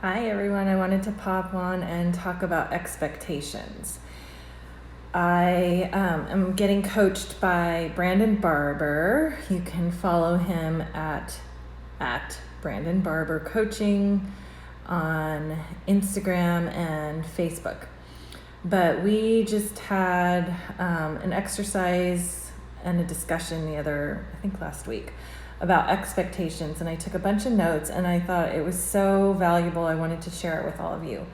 Hi everyone, I wanted to pop on and talk about expectations. I am getting coached by Brandon Barber. You can follow him at Brandon Barber Coaching on Instagram and Facebook. But we just had an exercise and a discussion last week, about expectations, and I took a bunch of notes and I thought it was so valuable. I wanted to share it with all of you.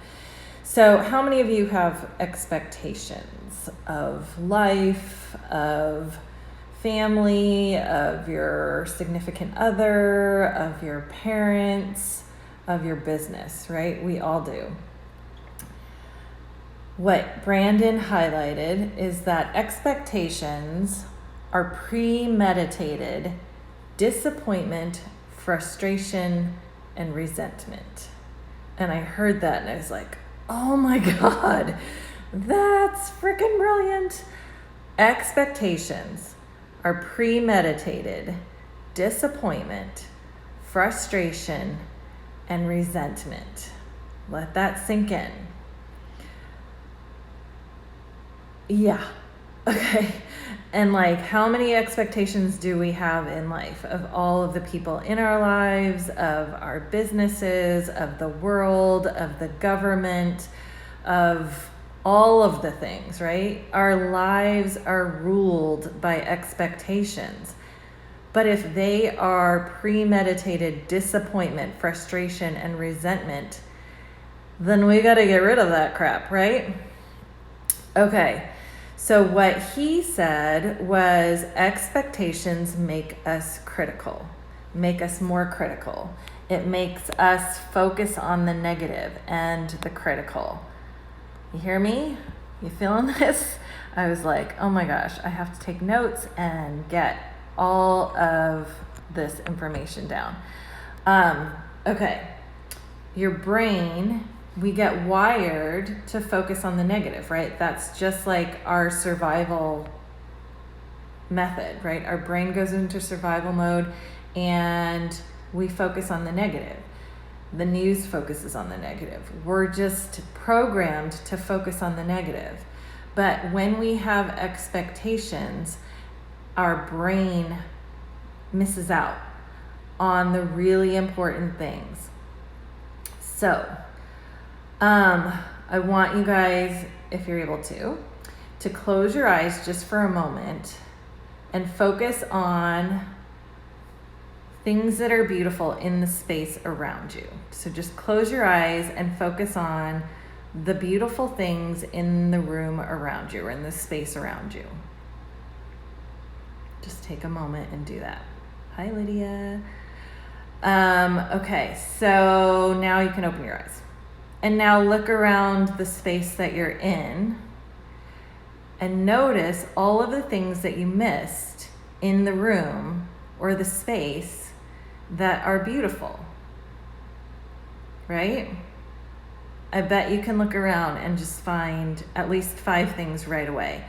So how many of you have expectations of life, of family, of your significant other, of your parents, of your business, right? We all do. What Brandon highlighted is that expectations are premeditated disappointment, frustration, and resentment. And I heard that and I was like, oh my God, that's freaking brilliant. Expectations are premeditated disappointment, frustration, and resentment. Let that sink in. Yeah. Okay. And how many expectations do we have in life of all of the people in our lives, of our businesses, of the world, of the government, of all of the things, right? Our lives are ruled by expectations. But if they are premeditated disappointment, frustration, and resentment, then we got to get rid of that crap, right? Okay. So what he said was expectations make us critical, make us more critical. It makes us focus on the negative and the critical. You hear me? You feeling this? I was like, oh my gosh, I have to take notes and get all of this information down. Okay, your brain, we get wired to focus on the negative, right? That's just like our survival method, right? Our brain goes into survival mode and we focus on the negative. The news focuses on the negative. We're just programmed to focus on the negative. But when we have expectations, our brain misses out on the really important things. So, I want you guys, if you're able to close your eyes just for a moment and focus on things that are beautiful in the space around you. So just close your eyes and focus on the beautiful things in the room around you or in the space around you. Just take a moment and do that. Hi, Lydia. Okay, so now you can open your eyes. And now look around the space that you're in and notice all of the things that you missed in the room or the space that are beautiful, right? I bet you can look around and just find at least 5 things right away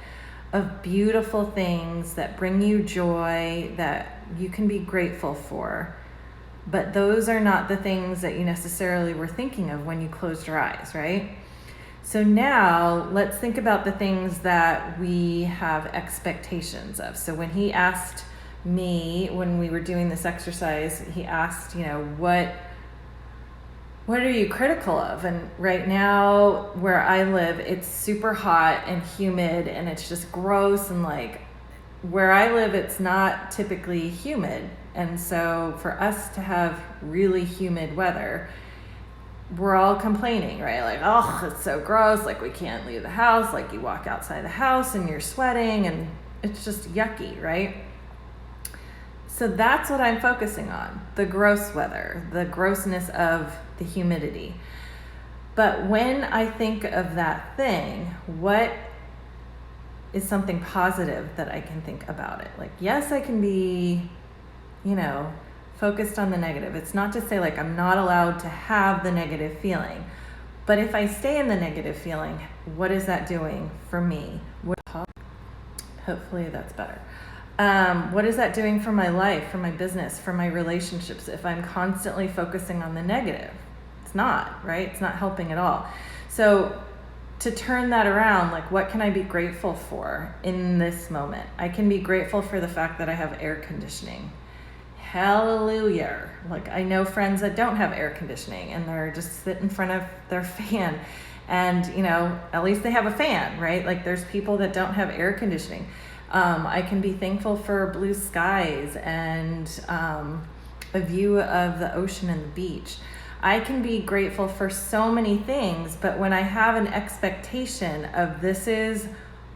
of beautiful things that bring you joy, that you can be grateful for. But those are not the things that you necessarily were thinking of when you closed your eyes, right? So now let's think about the things that we have expectations of. So when he asked me, when we were doing this exercise, he asked, what are you critical of? And right now where I live, it's super hot and humid and it's just gross. And where I live, it's not typically humid. And so for us to have really humid weather, we're all complaining, right? Oh, it's so gross. We can't leave the house. You walk outside the house and you're sweating and it's just yucky, right? So that's what I'm focusing on, the gross weather, the grossness of the humidity. But when I think of that thing, what is something positive that I can think about it? Yes, I can be focused on the negative. It's not to say I'm not allowed to have the negative feeling, but if I stay in the negative feeling, what is that doing for me? Hopefully that's better. What is that doing for my life, for my business, for my relationships if I'm constantly focusing on the negative? It's not, right? It's not helping at all. So to turn that around, like, what can I be grateful for in this moment? I can be grateful for the fact that I have air conditioning. Hallelujah. Like, I know friends that don't have air conditioning and they're just sitting in front of their fan, and at least they have a fan, right? Like, there's people that don't have air conditioning. I can be thankful for blue skies and a view of the ocean and the beach. I can be grateful for so many things, but when I have an expectation of, this is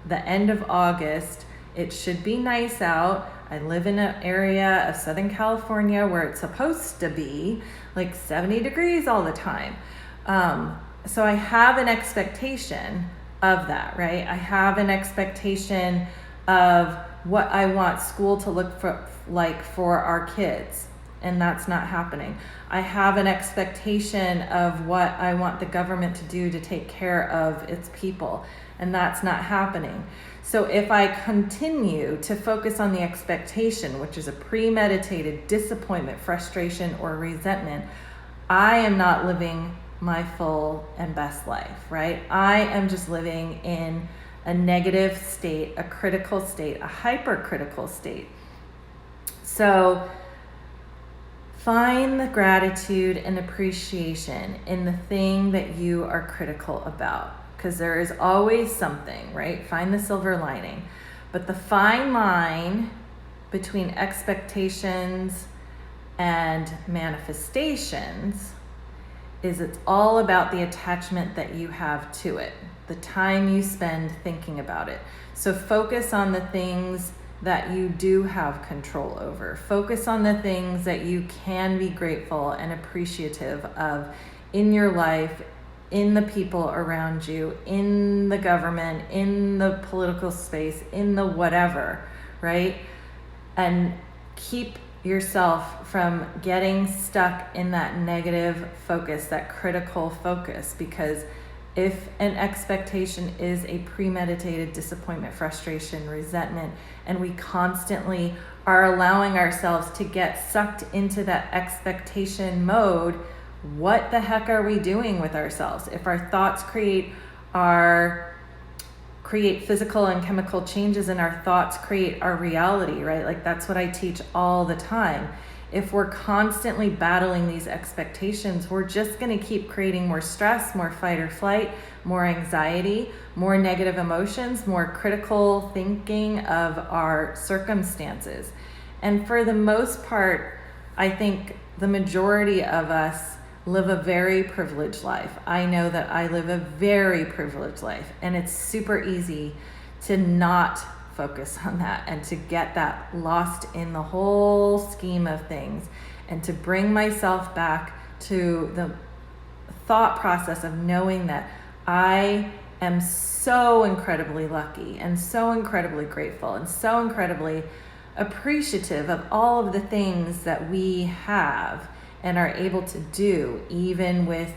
the end of August, it should be nice out. I live in an area of Southern California where it's supposed to be like 70 degrees all the time. So I have an expectation of that, right? I have an expectation of what I want school to look like for our kids, and that's not happening. I have an expectation of what I want the government to do to take care of its people, and that's not happening. So if I continue to focus on the expectation, which is a premeditated disappointment, frustration, or resentment, I am not living my full and best life, right? I am just living in a negative state, a critical state, a hypercritical state. So find the gratitude and appreciation in the thing that you are critical about, because there is always something, right? Find the silver lining. But the fine line between expectations and manifestations is, it's all about the attachment that you have to it, the time you spend thinking about it. So focus on the things that you do have control over. Focus on the things that you can be grateful and appreciative of in your life, in the people around you, in the government, in the political space, in the whatever, right? And keep yourself from getting stuck in that negative focus, that critical focus, because if an expectation is a premeditated disappointment, frustration, resentment, and we constantly are allowing ourselves to get sucked into that expectation mode, what the heck are we doing with ourselves? If our thoughts create physical and chemical changes, and our thoughts create our reality, right? Like, that's what I teach all the time. If we're constantly battling these expectations, we're just going to keep creating more stress, more fight or flight, more anxiety, more negative emotions, more critical thinking of our circumstances. And for the most part, I think the majority of us live a very privileged life. I know that I live a very privileged life, and it's super easy to not focus on that and to get that lost in the whole scheme of things, and to bring myself back to the thought process of knowing that I am so incredibly lucky and so incredibly grateful and so incredibly appreciative of all of the things that we have and are able to do, even with,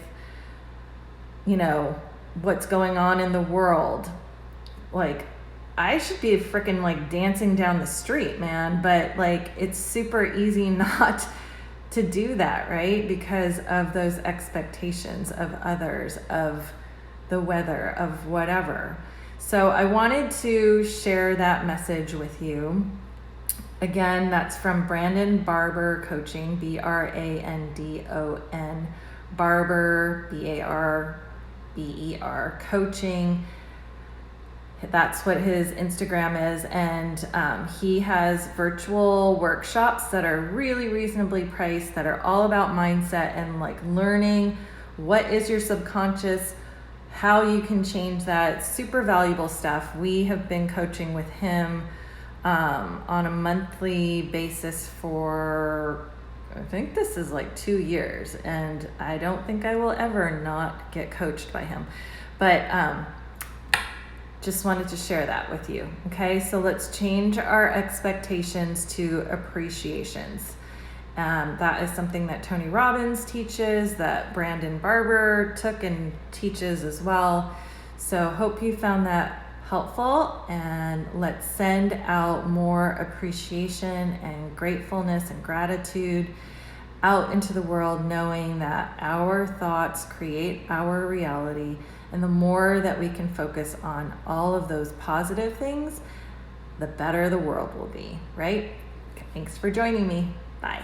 what's going on in the world. Like, I should be freaking like dancing down the street, man. But like, it's super easy not to do that, right? Because of those expectations of others, of the weather, of whatever. So I wanted to share that message with you. Again, that's from Brandon Barber Coaching, Brandon, Barber, Barber Coaching. That's what his Instagram is. And he has virtual workshops that are really reasonably priced, that are all about mindset and like learning what is your subconscious, how you can change that. Super valuable stuff. We have been coaching with him on a monthly basis for, I think this is like 2 years, and I don't think I will ever not get coached by him. But just wanted to share that with you. Okay, so let's change our expectations to appreciations. That is something that Tony Robbins teaches, that Brandon Barber took and teaches as well. So hope you found that helpful, and let's send out more appreciation and gratefulness and gratitude out into the world knowing that our thoughts create our reality. And the more that we can focus on all of those positive things, the better the world will be, right? Thanks for joining me. Bye.